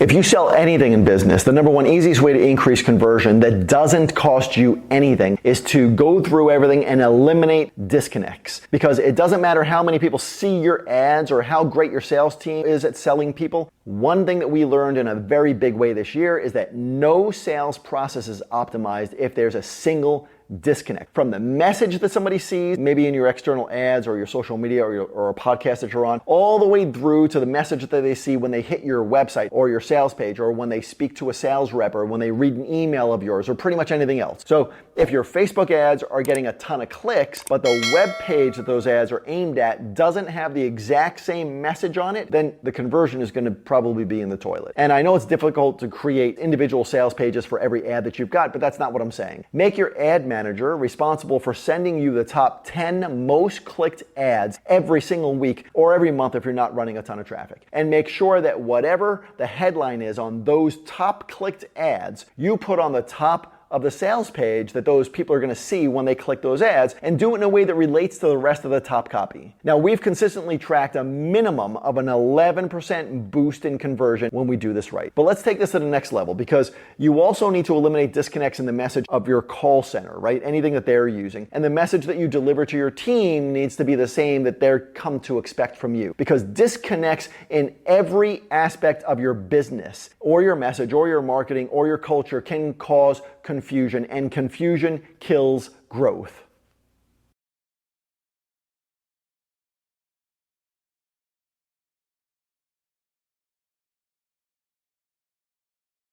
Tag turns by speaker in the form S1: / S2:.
S1: If you sell anything in business, the number one easiest way to increase conversion that doesn't cost you anything is to go through everything and eliminate disconnects. Because it doesn't matter how many people see your ads or how great your sales team is at selling people. One thing that we learned in a very big way this year is that no sales process is optimized if there's a single disconnect from the message that somebody sees, maybe in your external ads or your social media or a podcast that you're on, all the way through to the message that they see when they hit your website or your sales page, or when they speak to a sales rep, or when they read an email of yours, or pretty much anything else. So if your Facebook ads are getting a ton of clicks, but the web page that those ads are aimed at doesn't have the exact same message on it, then the conversion is going to probably be in the toilet. And I know it's difficult to create individual sales pages for every ad that you've got, but that's not what I'm saying. Make your ad manager responsible for sending you the top 10 most clicked ads every single week or every month if you're not running a ton of traffic. And make sure that whatever the headline is on those top clicked ads, you put on the top of the sales page that those people are going to see when they click those ads, and do it in a way that relates to the rest of the top copy. Now, we've consistently tracked a minimum of an 11% boost in conversion when we do this right. But let's take this to the next level, because you also need to eliminate disconnects in the message of your call center, right? Anything that they're using. And the message that you deliver to your team needs to be the same that they're come to expect from you. Because disconnects in every aspect of your business or your message or your marketing or your culture can cause confusion, and confusion kills growth.